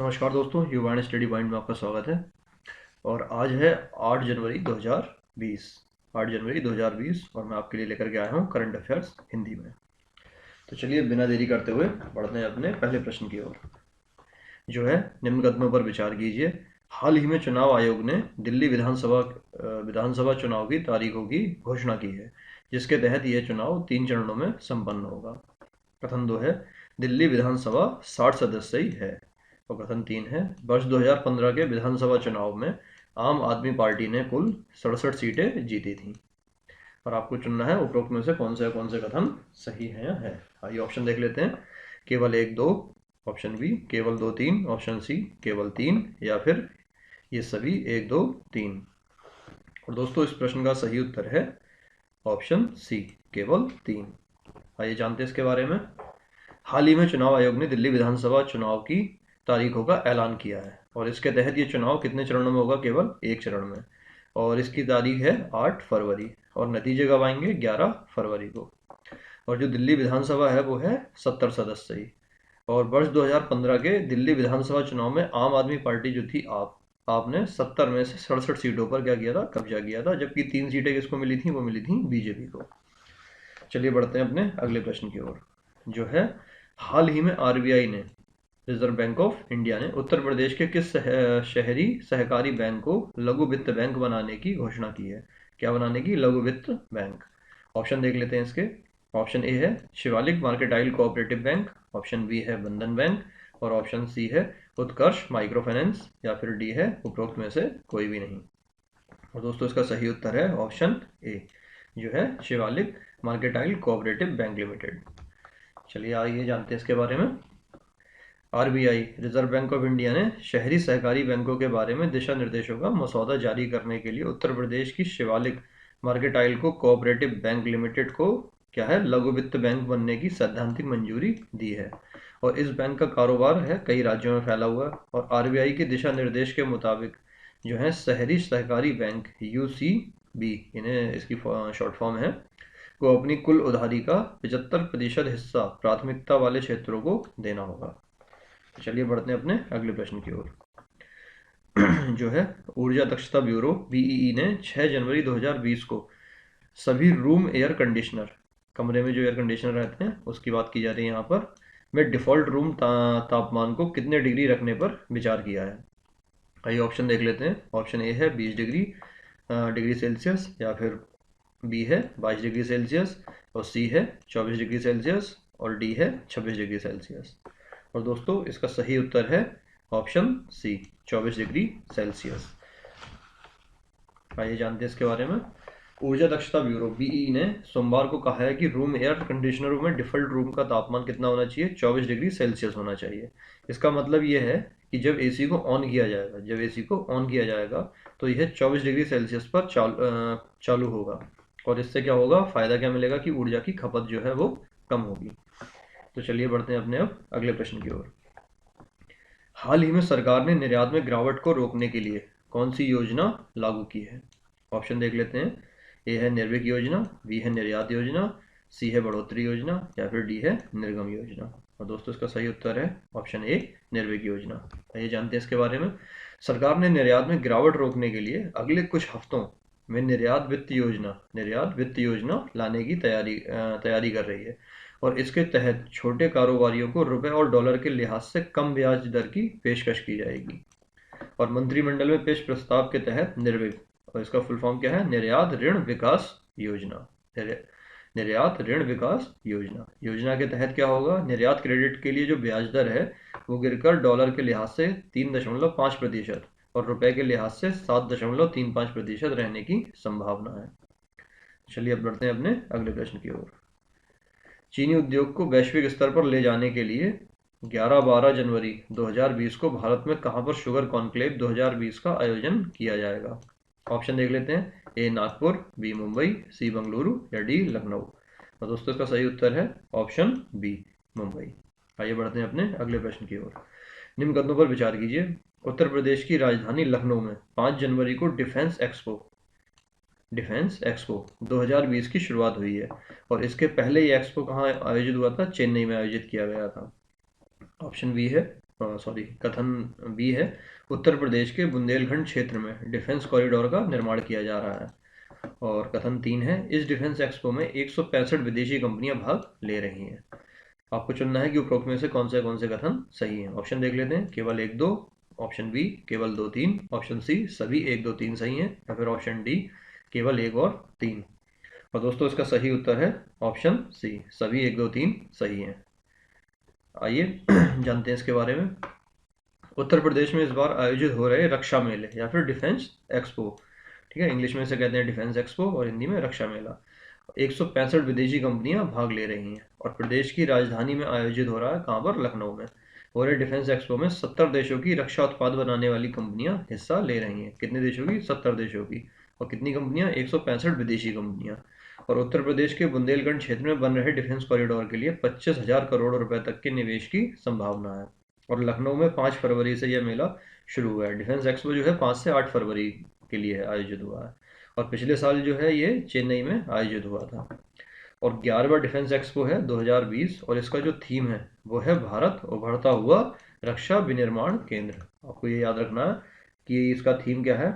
नमस्कार दोस्तों, युवान स्टडी पॉइंट में आपका स्वागत है। और आज है 8 जनवरी 2020। 8 जनवरी 2020 और मैं आपके लिए लेकर के आया हूँ करंट अफेयर्स हिंदी में। तो चलिए बिना देरी करते हुए बढ़ते हैं अपने पहले प्रश्न की ओर। जो है, निम्न कथनों पर विचार कीजिए। हाल ही में चुनाव आयोग ने दिल्ली विधानसभा चुनाव की तारीखों की घोषणा की है, जिसके तहत यह चुनाव 3 चरणों में संपन्न होगा। कथन 2 है, दिल्ली विधानसभा 60 सदस्यीय है। और कथन 3 है, वर्ष 2015 के विधानसभा चुनाव में आम आदमी पार्टी ने कुल 67 सीटें जीती थीं। और आपको चुनना है उपरोक्त में से कौन से कथन सही हैं या है। आइए ऑप्शन देख लेते हैं। केवल 1 2, ऑप्शन बी केवल 2 3, ऑप्शन सी केवल 3, या फिर ये सभी 1 2 3। और दोस्तों, इस प्रश्न का सही उत्तर है ऑप्शन सी केवल 3। आइए जानते हैं इसके बारे में। हाल ही में चुनाव आयोग ने दिल्ली विधानसभा चुनाव की तारीखों का ऐलान किया है, और इसके तहत ये चुनाव कितने चरणों में होगा? केवल एक चरण में। और इसकी तारीख है 8 फरवरी, और नतीजे कब आएंगे? 11 फरवरी को। और जो दिल्ली विधानसभा है वो है 70 सदस्यीय। और वर्ष 2015 के दिल्ली विधानसभा चुनाव में आम आदमी पार्टी जो थी, आपने 70 में से 67 सीटों पर क्या किया था? कब्जा किया था। जबकि 3 सीटें किसको मिली थी? वो मिली थी बीजेपी को। चलिए बढ़ते हैं अपने अगले प्रश्न की ओर। जो है, हाल ही में आरबीआई ने, रिजर्व बैंक ऑफ इंडिया ने, उत्तर प्रदेश के किस शहरी सहकारी बैंक को लघु वित्त बैंक बनाने की घोषणा की है? क्या बनाने की? लघु वित्त बैंक। ऑप्शन देख लेते हैं इसके। ऑप्शन ए है Shivalik mercantile cooperative bank, option B है बंधन बैंक, और ऑप्शन सी है उत्कर्ष माइक्रो फाइनेंस, या फिर डी है उपरोक्त में से कोई भी नहीं। और दोस्तों, इसका सही उत्तर है ऑप्शन ए, जो है Shivalik mercantile cooperative bank limited. चलिए आइए जानते हैं इसके बारे में। RBI, reserve bank of India ने शहरी सहकारी बैंकों के बारे में दिशा निर्देशों का मसौदा जारी करने के लिए उत्तर प्रदेश की शिवालिक मर्केंटाइल को कोऑपरेटिव बैंक लिमिटेड को क्या है, लघु वित्त बैंक बनने की सैद्धांतिक मंजूरी दी है। और इस बैंक का कारोबार है कई राज्यों में फैला हुआ है। और आरबीआई के दिशा निर्देश के मुताबिक जो है शहरी सहकारी बैंक यूसीबी, इन्हें इसकी शॉर्ट फॉर्म है, को अपनी कुल उधारी का 75% हिस्सा प्राथमिकता वाले क्षेत्रों को देना होगा। चलिए बढ़ते हैं अपने अगले प्रश्न की ओर। जो है, ऊर्जा दक्षता ब्यूरो बीईई ने 6 जनवरी 2020 को सभी रूम एयर कंडीशनर, कमरे में जो एयर कंडीशनर रहते हैं उसकी बात की जा रही है यहाँ पर, में डिफ़ॉल्ट रूम तापमान को कितने डिग्री रखने पर विचार किया है। आइए ऑप्शन देख लेते हैं। ऑप्शन ए है 20 डिग्री सेल्सियस, या फिर बी है 22 डिग्री सेल्सियस, और सी है 24 डिग्री सेल्सियस, और डी है 26 डिग्री सेल्सियस। और दोस्तों, इसका सही उत्तर है ऑप्शन सी 24 डिग्री सेल्सियस। आइए जानते हैं इसके बारे में। ऊर्जा दक्षता ब्यूरो बीई ने सोमवार को कहा है कि रूम एयर कंडीशनरों में डिफ़ॉल्ट रूम का तापमान कितना होना चाहिए? 24 डिग्री सेल्सियस होना चाहिए। इसका मतलब ये है कि जब एसी को ऑन किया जाएगा, तो यह 24 डिग्री सेल्सियस पर चालू होगा। और इससे क्या होगा? फ़ायदा क्या मिलेगा कि ऊर्जा की खपत जो है वो कम होगी। तो चलिए बढ़ते हैं अपने अब अगले प्रश्न की ओर। हाल ही में सरकार ने निर्यात में गिरावट को रोकने के लिए कौन सी योजना लागू की है? ऑप्शन देख लेते हैं। ए है निर्विक योजना, बी है निर्यात योजना, सी है बढ़ोतरी योजना, या फिर डी है निर्गम योजना। और दोस्तों, इसका सही उत्तर है ऑप्शन ए निर्विक योजना। आइए जानते हैं इसके बारे में। सरकार ने निर्यात में गिरावट रोकने के लिए अगले कुछ हफ्तों में निर्यात वित्त योजना लाने की तैयारी कर रही है। और इसके तहत छोटे कारोबारियों को रुपए और डॉलर के लिहाज से कम ब्याज दर की पेशकश की जाएगी। और मंत्रिमंडल में पेश प्रस्ताव के तहत निर्विक, और इसका फुल फॉर्म क्या है? निर्यात ऋण विकास योजना। निर्यात ऋण विकास योजना के तहत क्या होगा? निर्यात क्रेडिट के लिए जो ब्याज दर है वो गिरकर डॉलर के लिहाज से 3.5% और रुपए के लिहाज से 7.35% रहने की संभावना है। चलिए अब बढ़ते हैं अपने अगले प्रश्न की ओर। चीनी उद्योग को वैश्विक स्तर पर ले जाने के लिए 11-12 जनवरी 2020 को भारत में कहां पर शुगर कॉन्क्लेव 2020 का आयोजन किया जाएगा? ऑप्शन देख लेते हैं। ए नागपुर, बी मुंबई, सी बंगलुरु, या डी लखनऊ। और दोस्तों, इसका सही उत्तर है ऑप्शन बी मुंबई। आइए बढ़ते हैं अपने अगले प्रश्न की ओर। निम्न कथनों पर विचार कीजिए। उत्तर प्रदेश की राजधानी लखनऊ में 5 जनवरी को डिफेंस एक्सपो 2020 की शुरुआत हुई है। और इसके पहले ये एक्सपो कहाँ आयोजित हुआ था? चेन्नई में आयोजित किया गया था। ऑप्शन बी है सॉरी, कथन बी है, उत्तर प्रदेश के बुंदेलखंड क्षेत्र में डिफेंस कॉरिडोर का निर्माण किया जा रहा है। और कथन 3 है, इस डिफेंस एक्सपो में 165 विदेशी कंपनियां भाग ले रही हैं। आपको चुनना है कि उपरोक्त में से कौन से कथन सही हैं। ऑप्शन देख लेते हैं, केवल 1 2, ऑप्शन बी केवल 2 3, ऑप्शन सी सभी 1 2 3 सही हैं, या फिर ऑप्शन डी केवल 1 और 3। और दोस्तों इसका सही उत्तर है ऑप्शन सी, सभी 1 2 3 सही हैं। आइए जानते हैं इसके बारे में। उत्तर प्रदेश में इस बार आयोजित हो रहे रक्षा मेले या फिर डिफेंस एक्सपो, ठीक है, इंग्लिश में से कहते हैं डिफेंस एक्सपो और हिंदी में रक्षा मेला, 165 विदेशी कंपनियां भाग ले रही हैं और प्रदेश की राजधानी में आयोजित हो रहा है। कहाँ पर? लखनऊ में हो रहे डिफेंस एक्सपो में 70 देशों की रक्षा उत्पाद बनाने वाली कंपनियां हिस्सा ले रही हैं। कितने देशों की? 70 देशों की। और कितनी कंपनियां? 165 विदेशी कंपनियां। और उत्तर प्रदेश के बुंदेलखंड क्षेत्र में बन रहे डिफेंस कॉरिडोर के लिए 25,000 करोड़ रुपए तक के निवेश की संभावना है। और लखनऊ में 5 फरवरी से यह मेला शुरू हुआ है। डिफेंस एक्सपो जो है 5 से 8 फरवरी के लिए आयोजित हुआ है। और पिछले साल जो है ये चेन्नई में आयोजित हुआ था। और 11वां डिफेंस एक्सपो है 2020 और इसका जो थीम है वो है भारत उभरता हुआ रक्षा विनिर्माण केंद्र। आपको ये याद रखना है कि इसका थीम क्या है,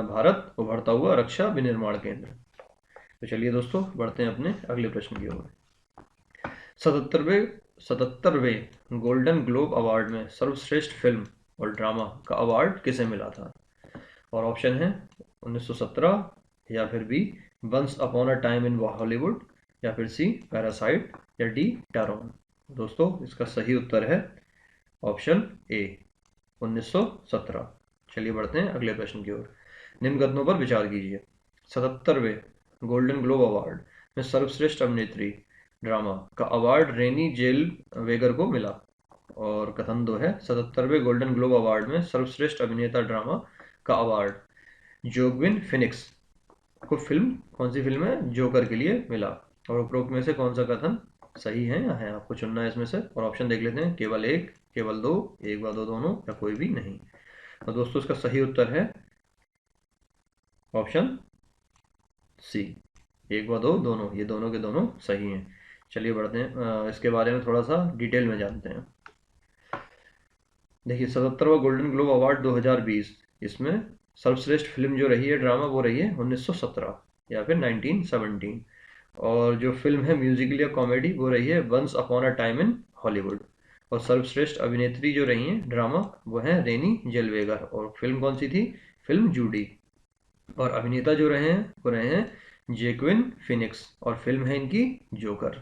भारत उभरता हुआ रक्षा विनिर्माण केंद्र। तो चलिए दोस्तों बढ़ते हैं अपने अगले प्रश्न की ओर। 77वें गोल्डन ग्लोब अवार्ड में सर्वश्रेष्ठ फिल्म और ड्रामा का अवार्ड किसे मिला था? और ऑप्शन है 1917, या फिर B once upon a time in Hollywood, या फिर सी पैरासाइट, या डी टैरोन। दोस्तों इसका सही उत्तर है ऑप्शन ए 1917। चलिए बढ़ते हैं अगले प्रश्न की ओर। निम्न कथनों पर विचार कीजिए। 77वें गोल्डन ग्लोब अवार्ड में सर्वश्रेष्ठ अभिनेत्री ड्रामा का अवार्ड रेनी जेल वेगर को मिला। और कथन 2 है, 77वें गोल्डन ग्लोब अवार्ड में सर्वश्रेष्ठ अभिनेता ड्रामा का अवार्ड जोक्विन फिनिक्स को फिल्म, कौन सी फिल्म है, जोकर के लिए मिला। और उपरोक्त में से कौन सा कथन सही है या है? आपको चुनना है इसमें से। और ऑप्शन देख लेते हैं, केवल 1, केवल 2, 1 व 2 दोनों, या कोई भी नहीं। तो दोस्तों इसका सही उत्तर है ऑप्शन सी, 1 व 2 दोनों, ये दोनों के दोनों सही हैं। चलिए बढ़ते हैं इसके बारे में थोड़ा सा डिटेल में जानते हैं। देखिए 77वां गोल्डन ग्लोब अवार्ड 2020, इसमें सर्वश्रेष्ठ फिल्म जो रही है ड्रामा वो रही है 1917 या फिर 1917। और जो फिल्म है म्यूजिकल या कॉमेडी वो रही है once upon a time in Hollywood. और सर्वश्रेष्ठ अभिनेत्री जो रही हैं ड्रामा वो है रेनी जेलवेगर। और फिल्म कौन सी थी? Film Judy. और अभिनेता जो रहे हैं वो रहे हैं जेक्विन फिनिक्स और फिल्म है इनकी जोकर।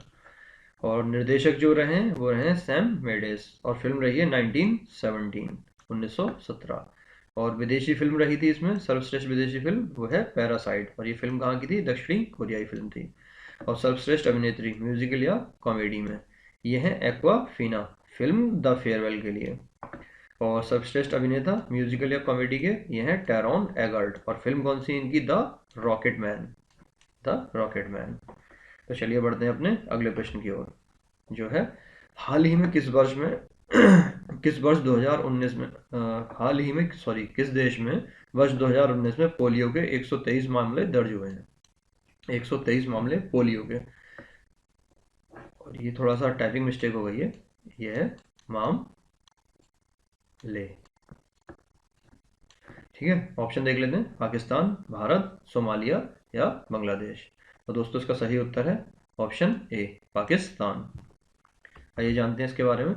और निर्देशक जो रहे हैं वो रहे हैं सैम मेडेस और फिल्म रही है 1917, 1917। और विदेशी फिल्म रही थी इसमें, सर्वश्रेष्ठ विदेशी फिल्म वो है पैरासाइट। और ये फिल्म कहाँ की थी? दक्षिणी कोरियाई फिल्म थी। और सर्वश्रेष्ठ अभिनेत्री म्यूजिकल या कॉमेडी में ये है एक्वाफीना, फिल्म द फेयरवेल के लिए। और सर्वश्रेष्ठ अभिनेता म्यूजिकल या कॉमेडी के ये हैं टैरोन एगर्ट और फिल्म कौन सी इनकी? The rocket man, the rocket man. तो चलिए बढ़ते हैं अपने अगले प्रश्न की ओर, जो है हाल ही में किस वर्ष में किस वर्ष 2019 में हाल ही में सॉरी किस देश में वर्ष 2019 में पोलियो के 123 मामले दर्ज हुए हैं? 123 मामले पोलियो के। और ये थोड़ा सा टाइपिंग मिस्टेक हो गई है, ये है मामले, ठीक है। ऑप्शन देख लेते हैं, पाकिस्तान, भारत, सोमालिया या बांग्लादेश। तो दोस्तों इसका सही उत्तर है ऑप्शन ए, पाकिस्तान। आइए जानते हैं इसके बारे में।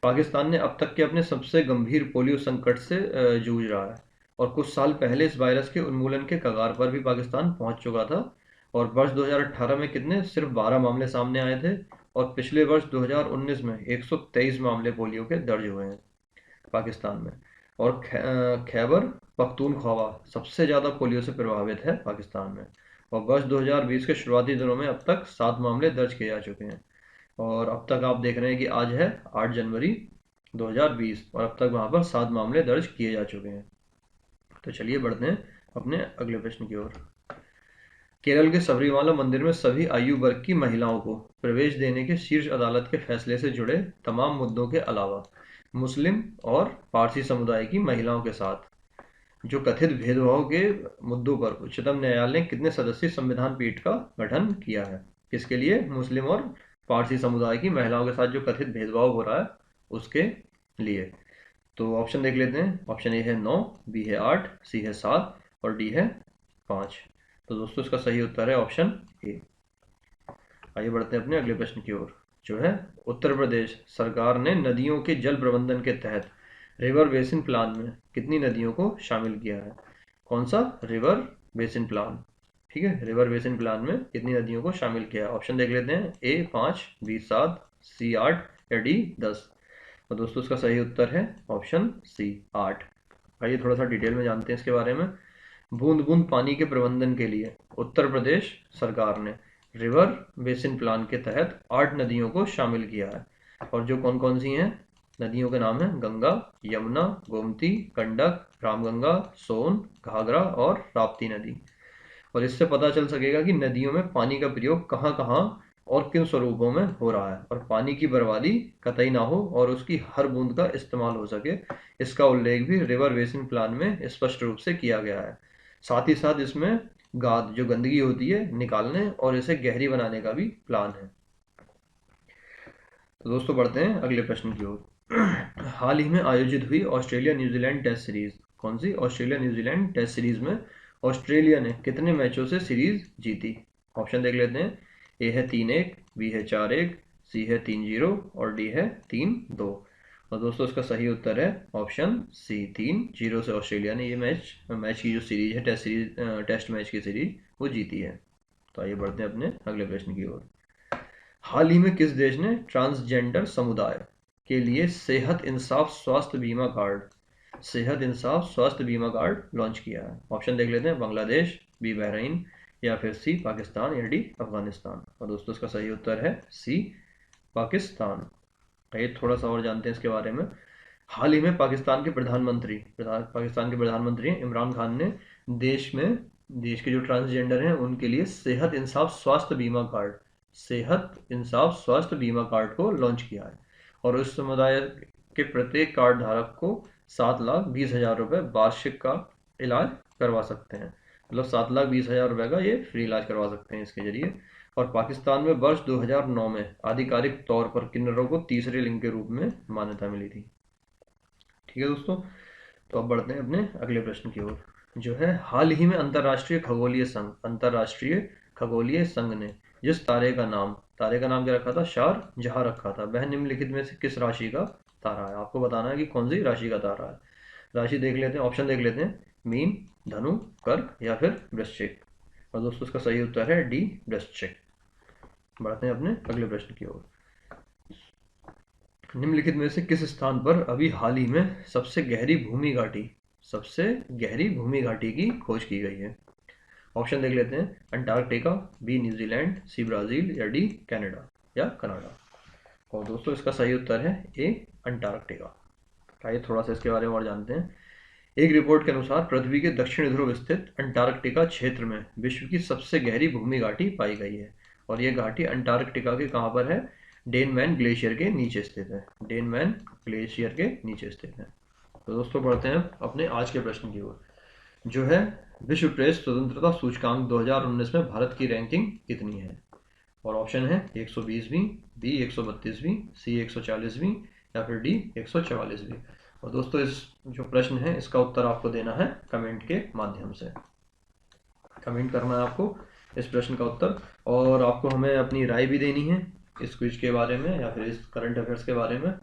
पाकिस्तान ने अब तक के अपने सबसे गंभीर पोलियो संकट से जूझ रहा है। और कुछ साल पहले इस वायरस के उन्मूलन के कगार पर भी पाकिस्तान पहुंच चुका था। और वर्ष 2018 में कितने? सिर्फ 12 मामले सामने आए थे। और पिछले वर्ष 2019 में 123 मामले पोलियो के दर्ज हुए हैं पाकिस्तान में। और खैबर पख्तूनख्वा सबसे ज़्यादा पोलियो से प्रभावित है पाकिस्तान में। और वर्ष 2020 के शुरुआती दिनों में अब तक 7 मामले दर्ज किए जा चुके हैं। और अब तक आप देख रहे हैं कि आज है 8 जनवरी 2020 और अब तक वहाँ पर 7 मामले दर्ज किए जा चुके हैं। तो चलिए बढ़ते हैं अपने अगले प्रश्न की ओर। केरल के सबरीमाला मंदिर में सभी आयु वर्ग की महिलाओं को प्रवेश देने के शीर्ष अदालत के फैसले से जुड़े तमाम मुद्दों के अलावा मुस्लिम और पारसी समुदाय की महिलाओं के साथ जो कथित भेदभाव के मुद्दों पर उच्चतम न्यायालय ने कितने सदस्यीय संविधान पीठ का गठन किया है? किसके लिए? मुस्लिम और पारसी समुदाय की महिलाओं के साथ जो कथित भेदभाव हो रहा है उसके लिए। तो ऑप्शन देख लेते हैं। ऑप्शन ए है 9, बी है 8, सी है 7 और डी है 5। तो दोस्तों इसका सही उत्तर है ऑप्शन ए। आइए बढ़ते हैं अपने अगले प्रश्न की ओर, जो है उत्तर प्रदेश सरकार ने नदियों के जल प्रबंधन के तहत रिवर बेसिन प्लान में कितनी नदियों को शामिल किया है। कौन सा रिवर बेसिन प्लान, ठीक है, रिवर बेसिन प्लान में कितनी नदियों को शामिल किया है। ऑप्शन देख लेते हैं। ए 5, बी 7, सी 8 या डी 10। तो दोस्तों इसका सही उत्तर है ऑप्शन सी 8। आइए थोड़ा सा डिटेल में जानते हैं इसके बारे में। बूंद बूंद पानी के प्रबंधन के लिए उत्तर प्रदेश सरकार ने रिवर बेसिन प्लान के तहत 8 नदियों को शामिल किया है। और जो कौन कौन सी हैं नदियों के नाम हैं गंगा, यमुना, गोमती, गंडक, रामगंगा, सोन, घाघरा और राप्ती नदी। और इससे पता चल सकेगा कि नदियों में पानी का प्रयोग कहाँ कहाँ और किन स्वरूपों में हो रहा है, और पानी की बर्बादी कतई ना हो और उसकी हर बूंद का इस्तेमाल हो सके, इसका उल्लेख भी रिवर बेसिन प्लान में स्पष्ट रूप से किया गया है। साथ ही साथ इसमें गाद जो गंदगी होती है निकालने और इसे गहरी बनाने का भी प्लान है। तो दोस्तों बढ़ते हैं अगले प्रश्न की ओर। हाल ही में आयोजित हुई ऑस्ट्रेलिया न्यूजीलैंड टेस्ट सीरीज, कौन सी ऑस्ट्रेलिया न्यूजीलैंड टेस्ट सीरीज में ऑस्ट्रेलिया ने कितने मैचों से सीरीज जीती। ऑप्शन देख लेते हैं। ए है 3-1, बी है 4-1, सी है 3-0 और डी है 3-2। और दोस्तों इसका सही उत्तर है ऑप्शन सी 3-0 से ऑस्ट्रेलिया ने ये मैच की जो सीरीज है टेस्ट मैच की सीरीज वो जीती है। तो आइए बढ़ते हैं अपने अगले प्रश्न की ओर। हाल ही में किस देश ने ट्रांसजेंडर समुदाय के लिए सेहत इंसाफ स्वास्थ्य बीमा कार्ड लॉन्च किया है। ऑप्शन देख लेते हैं। बांग्लादेश, बी बहरीन या फिर सी पाकिस्तान या डी अफगानिस्तान। और दोस्तों इसका सही उत्तर है सी पाकिस्तान। ये थोड़ा सा और जानते हैं इसके बारे में। हाल ही में पाकिस्तान के प्रधानमंत्री इमरान खान ने देश के जो ट्रांसजेंडर हैं उनके लिए सेहत इंसाफ स्वास्थ्य बीमा कार्ड को लॉन्च किया है। और उस समुदाय के प्रत्येक कार्ड धारक को 7,20,000 रुपये वार्षिक का इलाज करवा सकते हैं। मतलब 7,20,000 रुपये का ये फ्री इलाज करवा सकते हैं इसके जरिए। और पाकिस्तान में वर्ष 2009 में आधिकारिक तौर पर किन्नरों को तीसरे लिंग के रूप में मान्यता मिली थी। ठीक है दोस्तों, तो अब बढ़ते हैं अपने अगले प्रश्न की ओर, जो है हाल ही में अंतर्राष्ट्रीय खगोलीय संघ ने जिस तारे का नाम क्या रखा था, शार जहां रखा था, वह निम्नलिखित में से किस राशि का तारा है। आपको बताना है कि कौन सी राशि का तारा है। राशि देख लेते हैं। ऑप्शन देख लेते हैं। मीन, धनु, कर्क या फिर वृश्चिक। और दोस्तों इसका सही उत्तर है डी वृश्चिक। बढ़ते हैं अपने अगले प्रश्न की ओर। निम्नलिखित में से किस स्थान पर अभी हाल ही में सबसे गहरी भूमि घाटी की खोज की गई है। ऑप्शन देख लेते हैं। Antarctica, B New Zealand, C Brazil या डी कनाडा। और दोस्तों इसका सही उत्तर है ए अंटार्कटिका। आइए थोड़ा सा इसके बारे में और जानते हैं। एक रिपोर्ट के अनुसार पृथ्वी के दक्षिण ध्रुव स्थित अंटार्कटिका क्षेत्र में विश्व की सबसे गहरी भूमि घाटी पाई गई है। और यह घाटी अंटार्कटिका के कहाँ पर है, डेनमैन ग्लेशियर के नीचे स्थित है। तो दोस्तों बढ़ते हैं अपने आज के प्रश्न की ओर, जो है विश्व प्रेस स्वतंत्रता सूचकांक 2019 में भारत की रैंकिंग कितनी है। और ऑप्शन है 120वीं, बी 132वीं, सी 140वीं या फिर डी 144वीं। और दोस्तों इस जो प्रश्न है इसका उत्तर आपको देना है कमेंट के माध्यम से। कमेंट करना है आपको इस प्रश्न का उत्तर, और आपको हमें अपनी राय भी देनी है इस क्विज के बारे में या फिर इस करंट अफेयर्स के बारे में।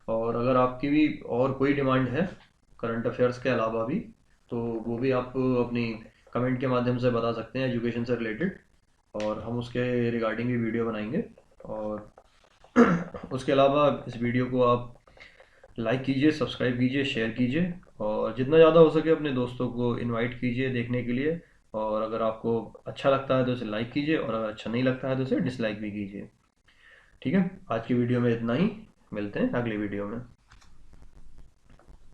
और अगर आपकी भी और कोई डिमांड है करंट अफेयर्स के अलावा भी, तो वो भी आप अपनी कमेंट के माध्यम से बता सकते हैं एजुकेशन से रिलेटेड, और हम उसके रिगार्डिंग भी वीडियो बनाएंगे। और उसके अलावा इस वीडियो को आप लाइक कीजिए, सब्सक्राइब कीजिए, शेयर कीजिए, और जितना ज़्यादा हो सके अपने दोस्तों को इनवाइट कीजिए देखने के लिए। और अगर आपको अच्छा लगता है तो इसे लाइक कीजिए, और अगर अच्छा नहीं लगता है तो इसे डिसलाइक भी कीजिए। ठीक है, आज की वीडियो में इतना ही। मिलते हैं अगली वीडियो में।